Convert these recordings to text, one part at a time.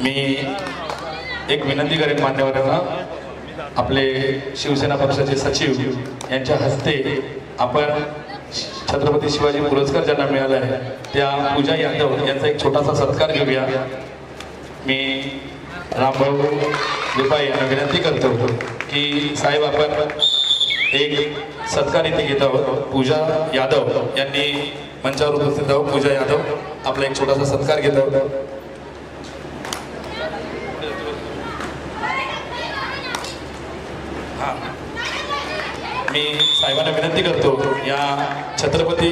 मी एक विनंती करेन मान्यवरांना, आपले शिवसेना पक्षाचे सचिव यांच्या हस्ते आपण छत्रपती शिवाजी पुरस्कार ज्यांना मिळाला आहे त्या पूजा यादव यांचा एक छोटासा सत्कार घेऊया। मी रामभाऊ विपाई यांना विनंती करतो की साहेब आपण एक सत्कार इथे घेत आहोत। पूजा यादव यांनी मंचावर उपस्थित आहोत। पूजा यादव आपला एक छोटासा सत्कार घेत आहोत। मी साहेबांना विनंती करतो या छत्रपती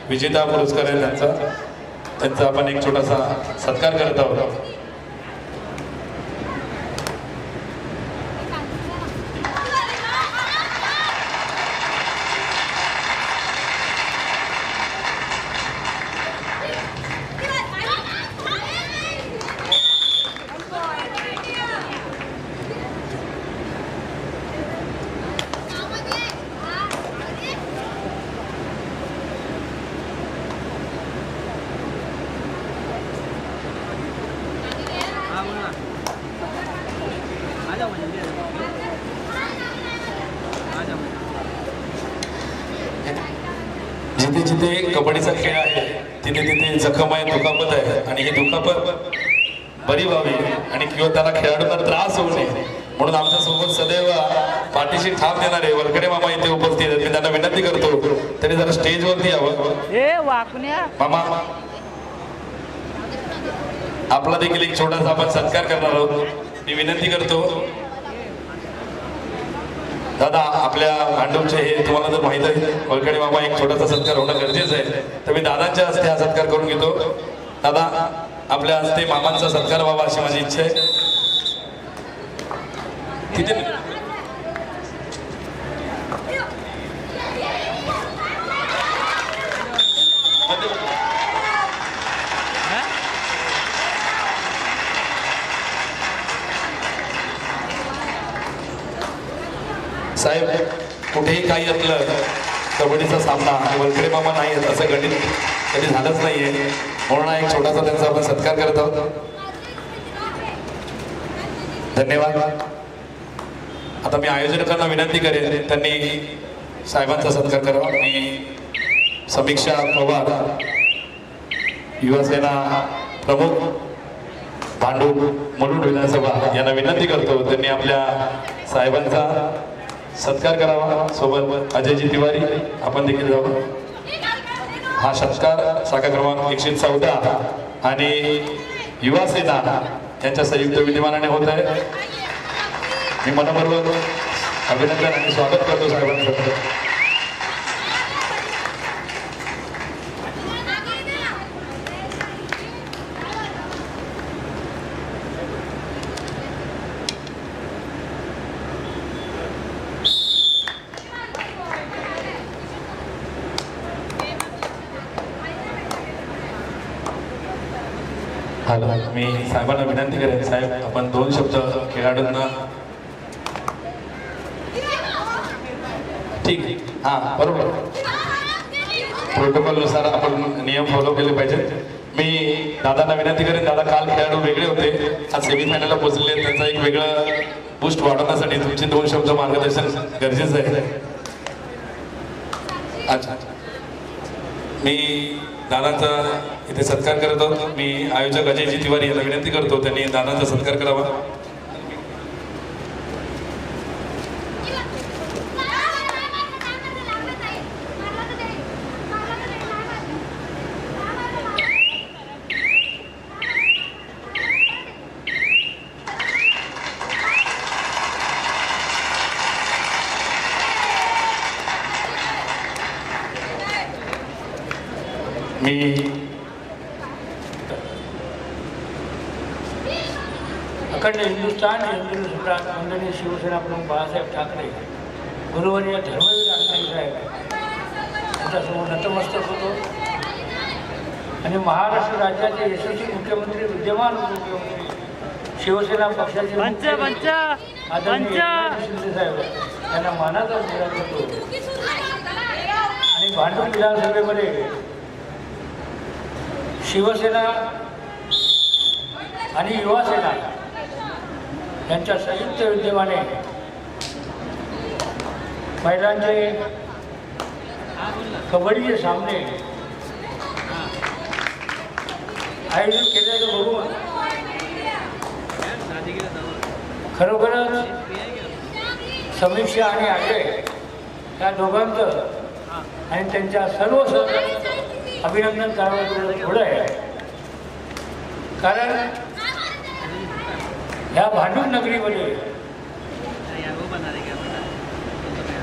विजेता पुरस्कार आहे त्यांचा आपण एक छोटासा सत्कार करत आहोत। जिथे जिथे कबड्डीचा खेळ आहे तिथे तिथे जखम आहे, दुखापत आहे आणि ही दुखापत बरी व्हावी आणि किंवा त्याला खेळाडूंना त्रास होऊ नये म्हणून आमच्या सोबत सदैव पाठीशी ठाम देणारे वरकडे मामा इथे उपस्थित आहेत। मी त्यांना विनंती करतो तरी जरा स्टेजवरती यावं। मामा आपला देखील एक छोटासा आपण सत्कार करणार आहोत। मी विनंती करतो दादा आपल्या भांडूपचे हे तुम्हाला जर माहित आहे वरकडे मामा एक छोटासा सत्कार होणं गरजेचं आहे तर मी दादांच्या हस्ते हा सत्कार करून घेतो। दादा आपल्या हस्ते मामांचा सत्कार व्हावा अशी माझी इच्छा आहे। तिथे साहेब कुठेही काही असलं कबड्डीचा सामना आणि वरकडे मामा नाही आहेत असं गणित कधी झालंच नाहीये म्हणून एक छोटासा त्यांचा आपण सत्कार करत आहोत। धन्यवाद। आता मी आयोजकांना विनंती करेन त्यांनी साहेबांचा सत्कार करावा। मी समीक्षा पवार युवासेना प्रमुख भांडूप मुलुंड विधानसभा यांना विनंती करतो त्यांनी आपल्या साहेबांचा सत्कार करावा। सोबत अजयजी तिवारी आपण देखील जाऊ। हा सत्कार शाखा क्रमांक 114 आणि युवा सेना यांच्या संयुक्त विद्यमानाने होत आहे। मी मनपूर्वक अभिनंदन आणि स्वागत करतो साहेबांचं। मी साहेबांना विनंती करेन साहेब आपण 2 शब्द खेळाडूंना। ठीक आहे, हा बरोबर प्रोटोकॉल नुसार आपण नियम फॉलो केले पाहिजे। मी दादांना विनंती करेन दादा काल खेळाडू वेगळे होते आज सेमीफायनलला पोहोचले त्यांचा एक वेगळं बूस्ट वाढवण्यासाठी तुमचे 2 शब्द मार्गदर्शन गरजेचं आहे। अच्छा मी दादांचा इथे सत्कार करत आहोत। मी आयोजक अजयजी तिवारी यांना विनंती करतो त्यांनी दादांचा सत्कार करावा। मी अखंड हिंदुस्थान हिंदू सम्राट मंडळी शिवसेना प्रमुख बाळासाहेब ठाकरे गुरुवर्य धर्मवीर अण्णासाहेब यांच्यासमोर नतमस्तक होतो आणि महाराष्ट्र राज्याचे यशस्वी मुख्यमंत्री विद्यमान उपमुख्यमंत्री शिवसेना पक्षाचे आदरणीय शिंदे साहेब यांना मानाचा मुजरा करतो आणि भांडूप विधानसभेमध्ये शिवसेना आणि युवा सेना यांच्या संयुक्त विद्यमाने महिलांचे कबड्डीचे सामने आयोजित केलेलं बघून खरोखरच समीक्षा आणि अजय या दोघांचं आणि त्यांच्या सर्व सहकार्यांचं अभिनंदन करावं थोडं आहे. कारण ह्या भांडूप नगरीमध्ये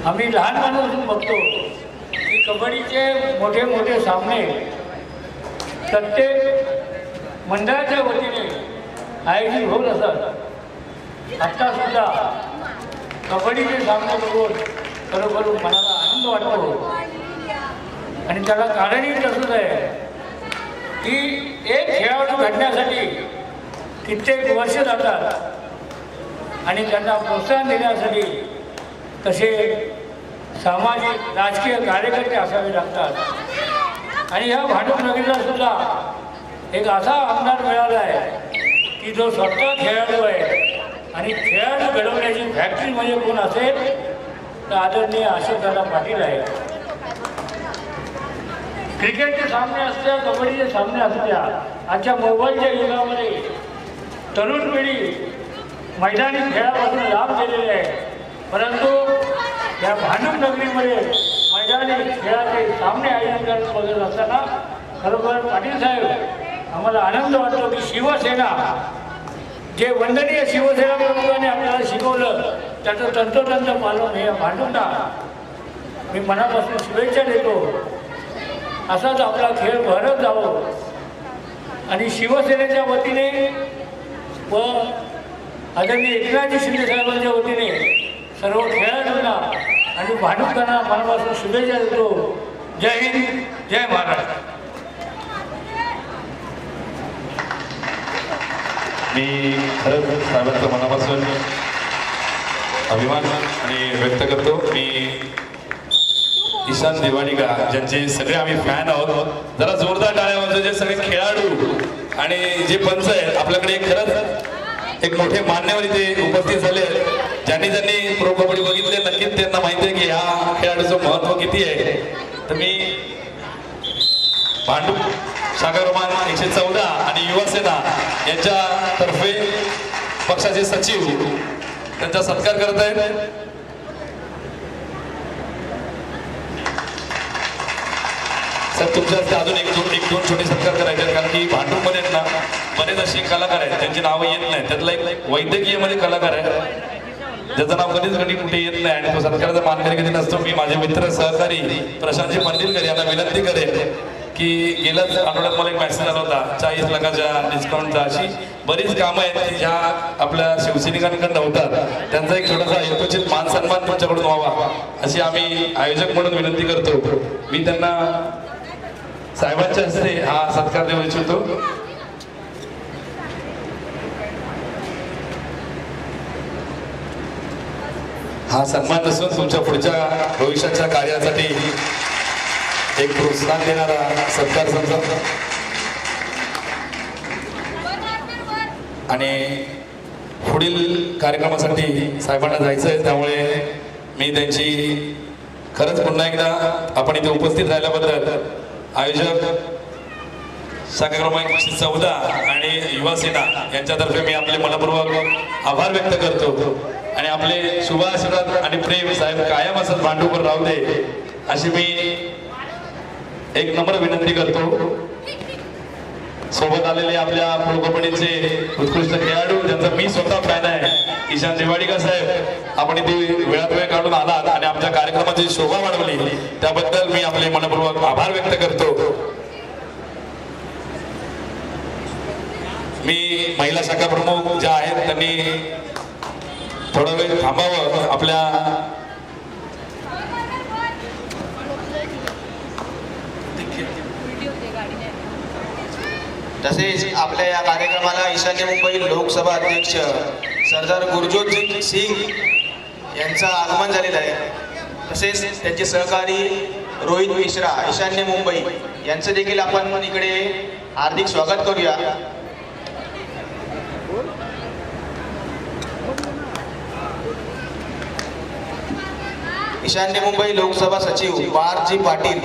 आम्ही लहानपणापासून बघतो की कबड्डीचे मोठे मोठे सामने प्रत्येक मंडळाच्या वतीने आयोजित होत असतात. आत्तासुद्धा कबड्डीचे सामने बघून खरोखर मनाला आनंद वाटतो. आणि त्याला कारणही तसंच आहे की एक खेळाडू घडण्यासाठी कित्येक वर्ष जातात आणि त्यांना प्रोत्साहन देण्यासाठी तसे सामाजिक राजकीय कार्यकर्ते असावे लागतात. आणि ह्या भांडूप नगरीला सुद्धा एक असा आमदार मिळाला आहे की जो स्वतः खेळाडू आहे आणि खेळाडू घडवण्याची फॅक्टरी म्हणजे कोण असेल तर आदरणीय अशोकदादा पाटील आहे. क्रिकेटचे सामने असत्या, कबड्डीचे सामने असत्या, आजच्या मोबाईलच्या युगामध्ये तरुण पिढी मैदानी खेळापासून लाभ दिलेले आहे. परंतु या भांडूप नगरीमध्ये मैदानी खेळाचे सामने आयोजित करत बघत असताना खरोखर पाटील साहेब आम्हाला आनंद वाटतो की शिवसेना जे वंदनीय शिवसेना प्रमुखाने आपल्याला शिकवलं त्याचं तंतोतंत पालन हे भांडूपला मी मनापासून शुभेच्छा देतो. असाच आपला खेळ भरत जावं आणि शिवसेनेच्या वतीने व आदरणीय एकनाथजी शिंदे साहेबांच्या वतीने सर्व खेळाडूंना आणि भांडूपकांना मनापासून शुभेच्छा देतो. जय हिंद, जय महाराष्ट्र. मी खरंच साहेबांचा मनापासून अभिमान आणि व्यक्त करतो. मी ईशान दिवाणीका ज्यांचे सगळे आम्ही फॅन आहोत, जरा जोरदार टाळ्या वाजवा. जे सगळे खेळाडू आणि जे पंच आहेत आपल्याकडे खरंच एक मोठे मान्यवर इथे उपस्थित झाले. ज्यांनी ज्यांनी प्रो कबड्डी बघितले नक्कीच त्यांना माहिती आहे की ह्या खेळाडूचं महत्त्व किती आहे. तर मी भांडूप शाखा क्रमांक 114 आणि युवासेना यांच्यातर्फे पक्षाचे सचिव त्यांचा सत्कार करत आहेत. सर तुमच्या हस्ते अजून एक दोन छोटे सत्कार करायचे आहेत. कारण की भांडूपमध्ये ना बरेच असे कलाकार आहेत त्यांची नावं येत नाही. त्यातला एक वैद्यकीयमध्ये कलाकार आहे ज्याचं नाव कधी कुठे येत नाही आणि तो सत्काराचा मानकरी कधी नसतो. मी माझे मित्र सहकारी प्रशांतजी मंदिरकर यांना विनंती करेन की गेल्याच आठवड्यात मला एक मेसेज आला होता 40 लाखाच्या डिस्काउंटचा. अशी बरीच कामं आहेत की ज्या आपल्या शिवसैनिकांकडनं होतात. त्यांचा एक छोटासा यथोचित मान सन्मान तुमच्याकडून व्हावा अशी आम्ही आयोजक म्हणून विनंती करतो. मी त्यांना साहेबांच्या हस्ते हा सत्कार देऊ इच्छितो. हा सन्मान नसून तुमच्या पुढच्या भविष्याच्या कार्यासाठी एक प्रोत्साहन देणारा सत्कार समजा. आणि पुढील कार्यक्रमासाठी साहेबांना जायचं आहे त्यामुळे मी त्यांची खरंच पुन्हा एकदा आपण इथे उपस्थित राहिल्याबद्दल आयोजक शाखा क्रमांक 14 आणि युवासेना यांच्यातर्फे मी आपले मनपूर्वक आभार व्यक्त करतो. आणि आपले शुभ आशीर्वाद आणि प्रेम साहेब कायम असत भांडूपवर राहू दे अशी मी एक नम्र विनंती करतो. सोबत आलेले आपल्या प्रो कबड्डीचे उत्कृष्ट खेळाडू ज्यांचा मी स्वतः फॅन आहे ईशान दिवाणीकर साहेब, आपण इथे वेळात वेळ काढून आलात आणि आमच्या कार्यक्रमाची शोभा वाढवली त्याबद्दल मी आपले मनपूर्वक आभार व्यक्त करतो. मी महिला शाखा प्रमुख ज्या आहेत त्यांनी थोडा वेळ थांबावं. आपल्या तसेच आपल्या या कार्यक्रमाला ईशान्य मुंबई लोकसभा अध्यक्ष सरदार गुरजोत सिंग यांचं आगमन झालेलं आहे. तसेच त्यांचे सहकारी रोहित मिश्रा ईशान्य मुंबई यांचं देखील आपण इकडे हार्दिक स्वागत करूया. ईशान्य मुंबई लोकसभा सचिव पार्थजी पाटील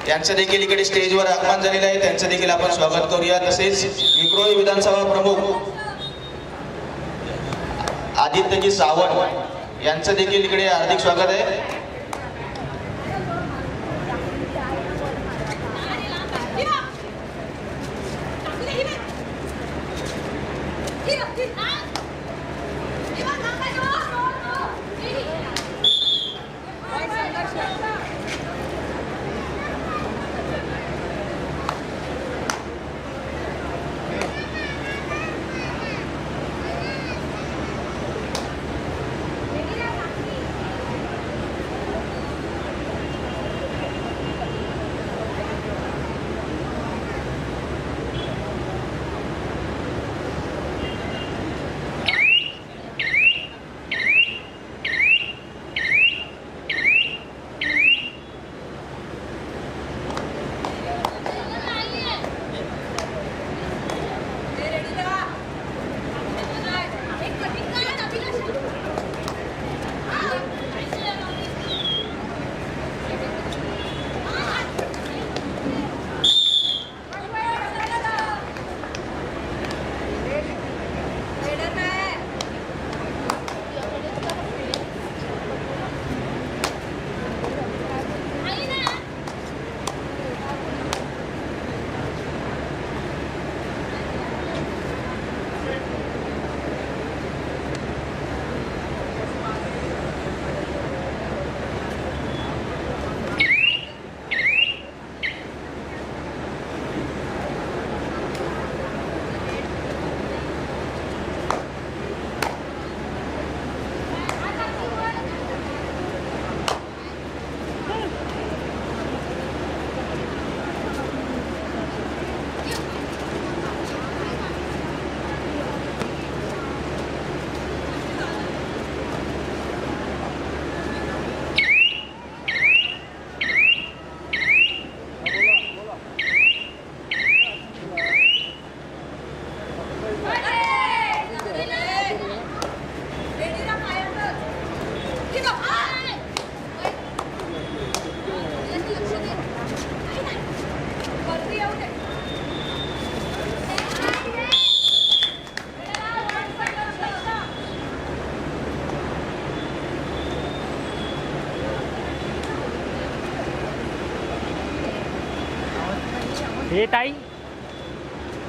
यांचं देखील इकडे स्टेजवर आगमन झालेलं आहे, त्यांचं देखील आपण स्वागत करूया. तसेच विक्रोळी विधानसभा प्रमुख आदित्यजी सावंत यांचं देखील इकडे हार्दिक स्वागत आहे. हे ताई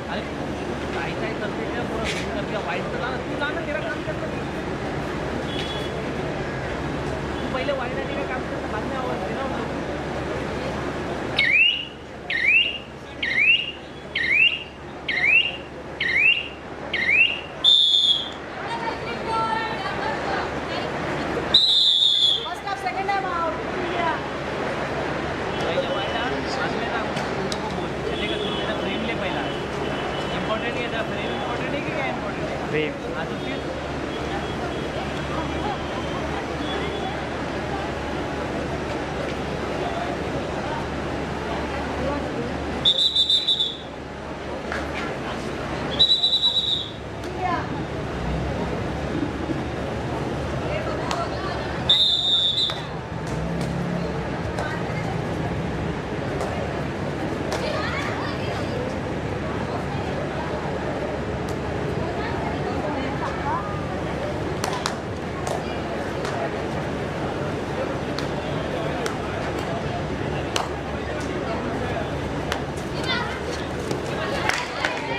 अरे ताई ताई करते क्या पूरा घूम करके वाइड चला तू जाना तेरा काम कर तू पहले वाइड आने का काम कर बाद में आवाज देना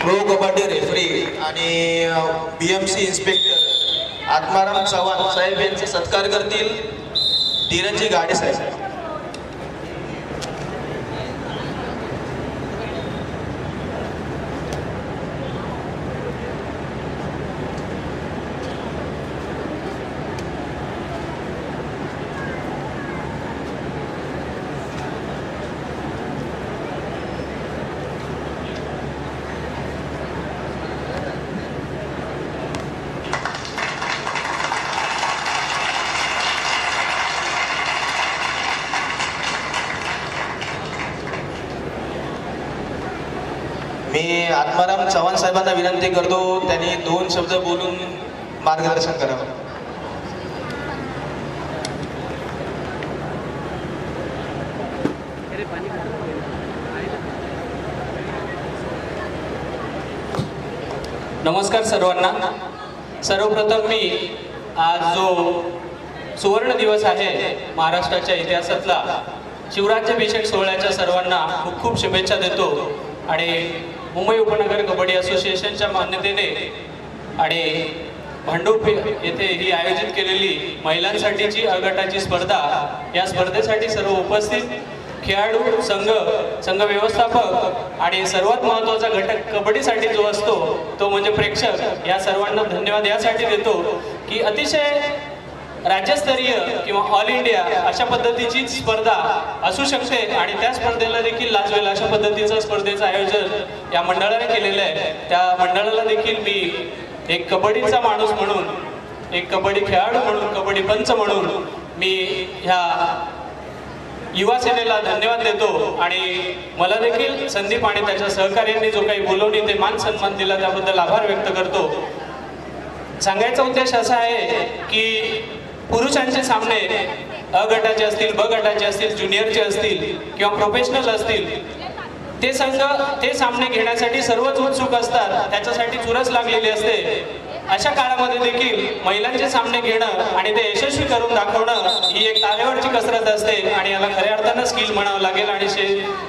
प्रो कबड्डी रेफरी आणि BMC इन्स्पेक्टर आत्माराम चव्हाण साहेब यांचे सत्कार करतील धीरजी गाडे साहेब. मी आत्माराम चव्हाण साहेबांना विनंती करतो त्यांनी 2 शब्द बोलून मार्गदर्शन करावं. नमस्कार सर्वांना. सर्वप्रथम मी आज जो सुवर्ण दिवस आहे महाराष्ट्राच्या इतिहासातला शिवराज्याभिषेक सोहळ्याच्या सर्वांना खूप खूप शुभेच्छा देतो. आणि मुंबई उपनगर कबड्डी असोसिएशनच्या मान्यतेने आणि भांडूप येथे ही आयोजित केलेली महिलांसाठीची अ गटाची स्पर्धा, या स्पर्धेसाठी सर्व उपस्थित खेळाडू, संघ व्यवस्थापक आणि सर्वात महत्त्वाचा घटक कबड्डीसाठी जो असतो तो म्हणजे प्रेक्षक, या सर्वांना धन्यवाद यासाठी देतो की अतिशय राज्यस्तरीय किंवा ऑल इंडिया अशा पद्धतीची स्पर्धा असू शकते आणि त्या स्पर्धेला देखील लाजवेल अशा पद्धतीचं स्पर्धेचं आयोजन या मंडळाने केलेलं आहे. त्या मंडळाला देखील मी एक कबड्डीचा माणूस म्हणून, एक कबड्डी खेळाडू म्हणून, कबड्डी पंच म्हणून मी ह्या युवा सेनेला धन्यवाद देतो. आणि मला देखील संदीप आणि त्याच्या सहकार्यांनी जो काही बोलवणी ते मान सन्मान दिला त्याबद्दल आभार व्यक्त करतो. सांगायचा उद्देश असा आहे की पुरुषांचे सामने अ गटाचे असतील, ब गटाचे असतील, ज्युनियरचे असतील किंवा प्रोफेशनल असतील, ते सामने घेण्यासाठी सर्वच उत्सुक असतात, त्याच्यासाठी चुरस लागलेली असते. अशा काळामध्ये देखील महिलांचे सामने घेणं आणि ते यशस्वी करून दाखवणं ही एक तारेवरची कसरत असते आणि याला खऱ्या अर्थानं स्किल म्हणावं लागेल. आणि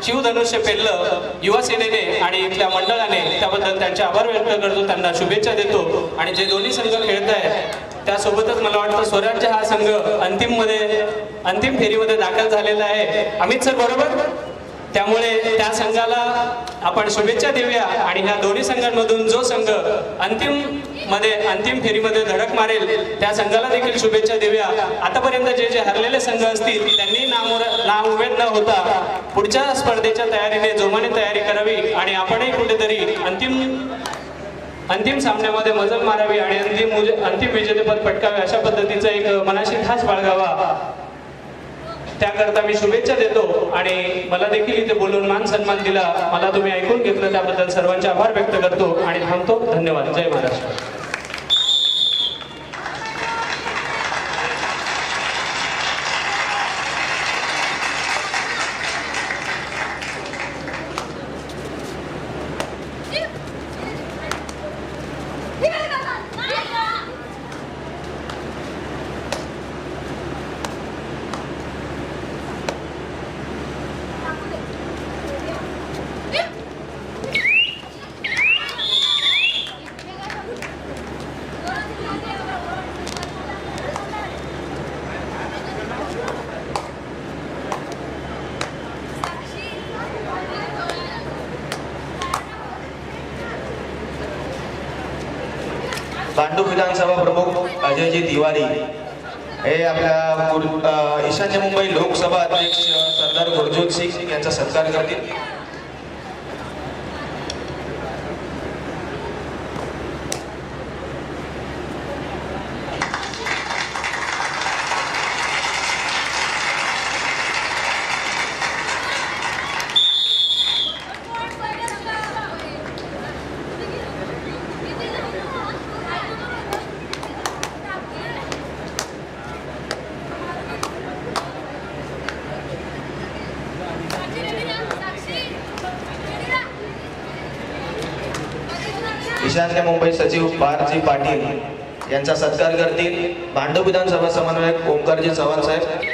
शिवधनुष्य पेरलं युवा सेनेने आणि इथल्या मंडळाने, त्याबद्दल त्यांचे आभार व्यक्त करतो, त्यांना शुभेच्छा देतो. आणि जे दोन्ही संघ खेळत आहेत त्यासोबतच मला वाटतं स्वराज्य हा संघ अंतिम फेरीमध्ये दाखल झालेला आहे. अमित सर बरोबर? त्यामुळे त्या संघाला आपण शुभेच्छा देऊया आणि ह्या दोन्ही संघांमधून जो संघ अंतिम फेरीमध्ये धडक मारेल त्या संघाला देखील शुभेच्छा देऊया. आतापर्यंत जे हरलेले संघ असतील त्यांनी नाउमेद न होता पुढच्या स्पर्धेच्या तयारीने जोमाने तयारी करावी आणि आपणही कुठेतरी अंतिम सामन्यामध्ये मजल मारावी आणि अंतिम विजेतेपद पटकावे अशा पद्धतीचा एक मनाशी ध्यास बाळगावा, त्याकरता मी शुभेच्छा देतो. आणि मला देखील इथे बोलून मान सन्मान दिला, मला तुम्ही ऐकून घेतलं त्याबद्दल सर्वांचे आभार व्यक्त करतो आणि थांबतो. धन्यवाद. जय महाराष्ट्र. भांडूप विधानसभा प्रमुख अजयजी तिवारी हे आपल्या ईशान्य मुंबई लोकसभा अध्यक्ष सरदार गुरजोत सिंग यांचा सत्कार करतील. ईशान्य मुंबई सचिव पारजी पाटील यांचा सत्कार करतील भांडूप विधानसभा समन्वयक ओंकारजी चव्हाण साहेब.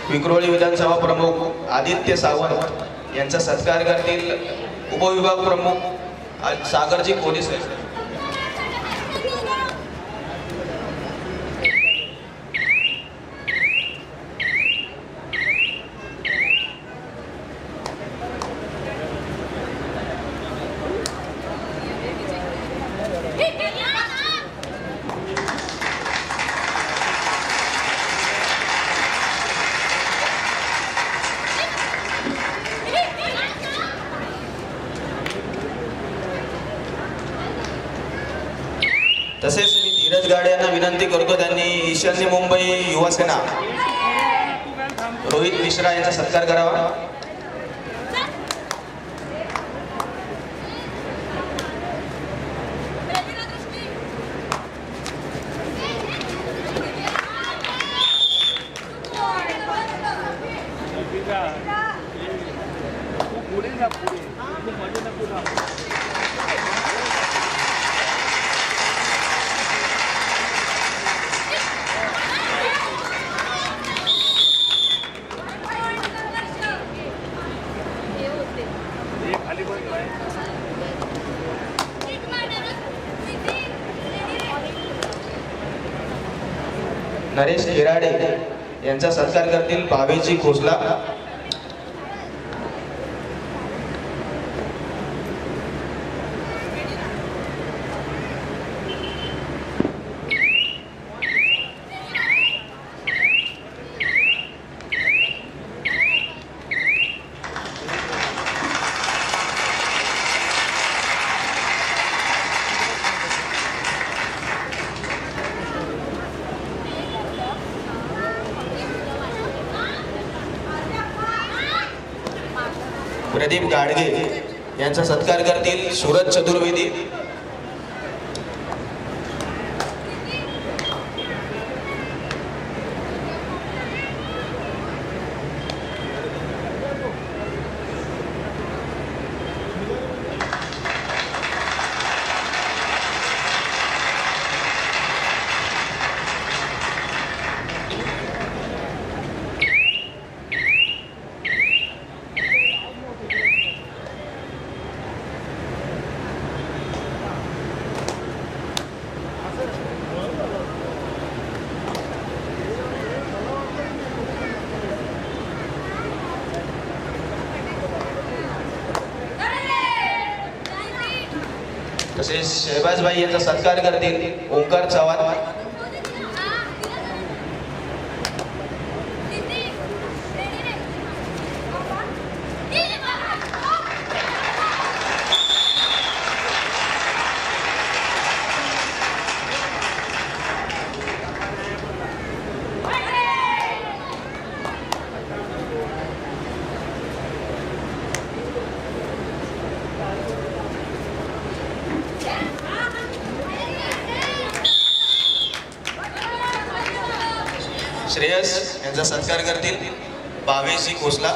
विक्रोळी विधानसभा प्रमुख आदित्य सावंत यांचा सत्कार करतील उपविभाग प्रमुख सागरजी कोलिस. विनंती करतो त्यांनी ईशान्य मुंबई युवा सेना रोहित मिश्रा यांचा सत्कार करावा. नरेश खेराडे यांचा सत्कार करतील भावेजी खोसला. प्रदीप गाडगे यांचा सत्कार करतील सूरज चतुर्वेदी. तसेच शहबाजबाई यांचा सत्कार करतील ओंकार चव्हाण. श्रेयस यांचा सत्कार करतील भावेशी खोसला.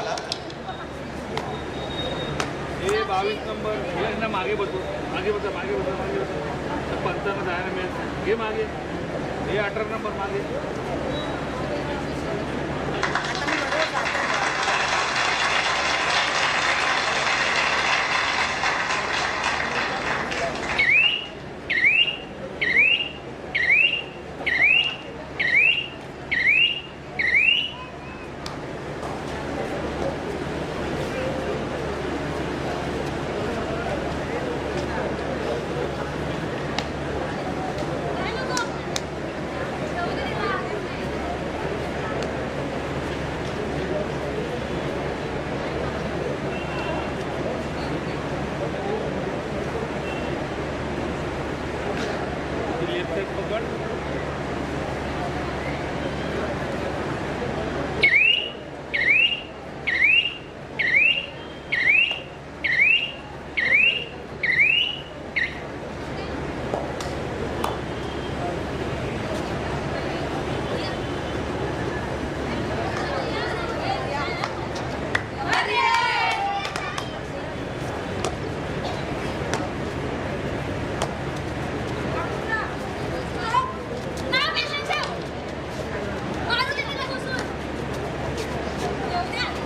22 नंबर मागे बसो, मागे बसा, मागे बसा, मागे बसा. 55 जायला मिळेल. घे मागे. हे 18 नंबर मागे.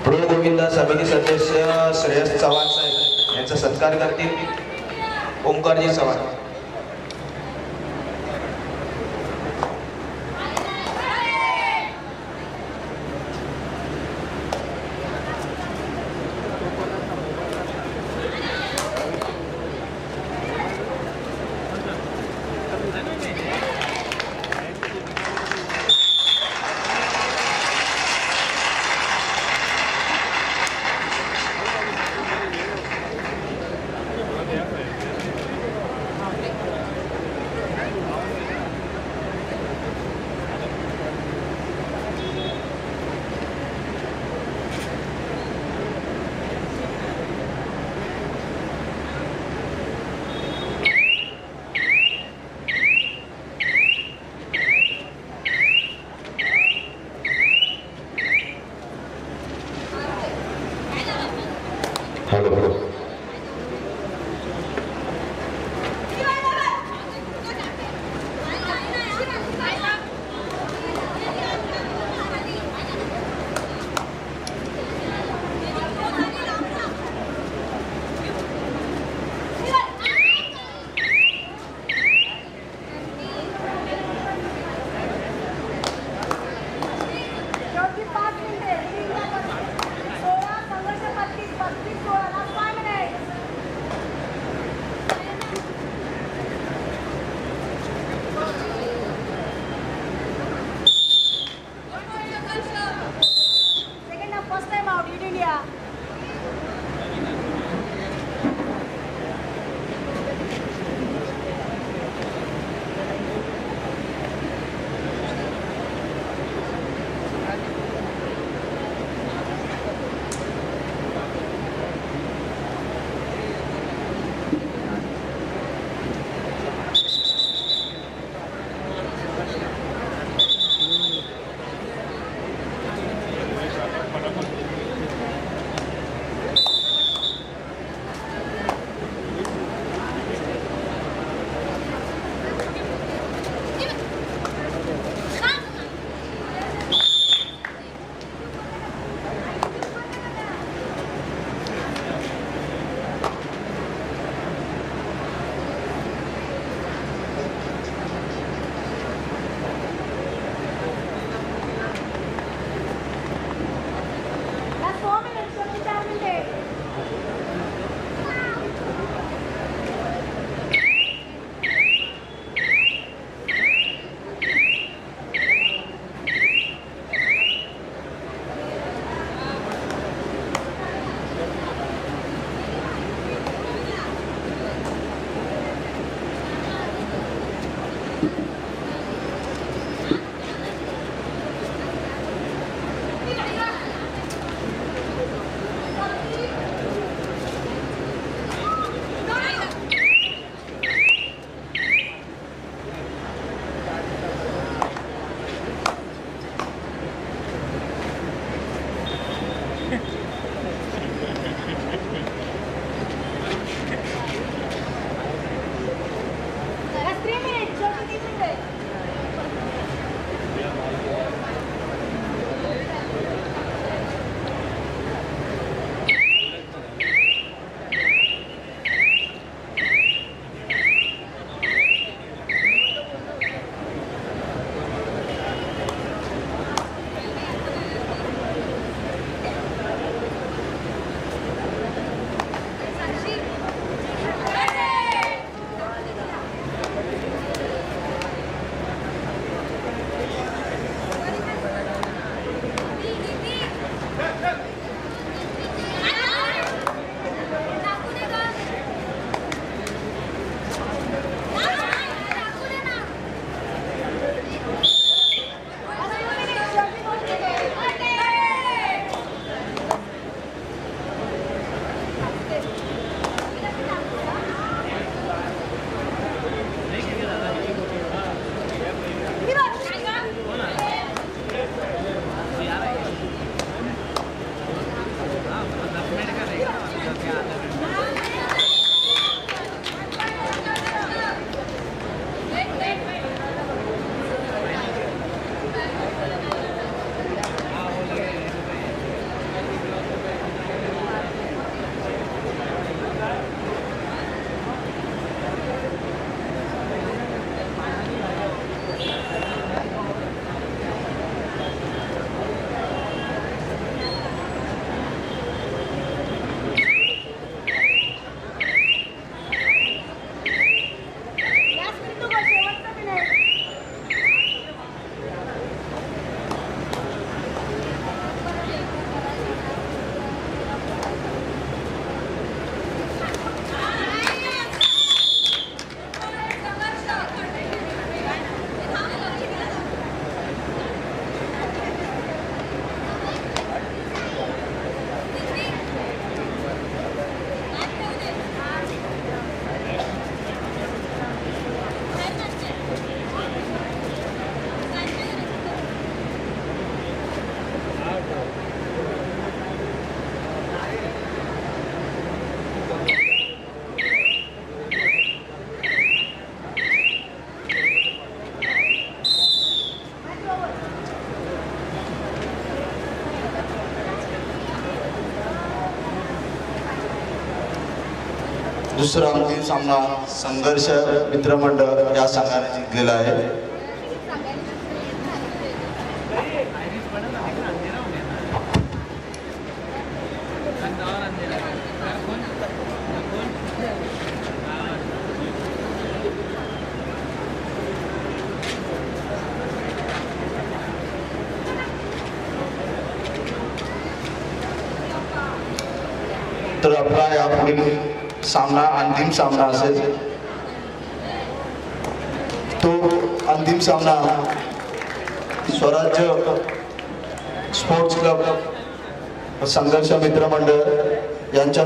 प्रो गोविंदा समिती सदस्य श्रेयस चव्हाण साहेब यांचा सत्कार करतील ओंकारजी चव्हाण. दुसरा अंतिम सामना संघर्ष मित्रमंडळ या संघाने जिंकलेला आहे. तर आपला यापुढील सामना अंतिम सामना असेल. तो अंतिम सामना स्वराज्य स्पोर्ट्स क्लब संघर्ष मित्रमंडळ यांच्या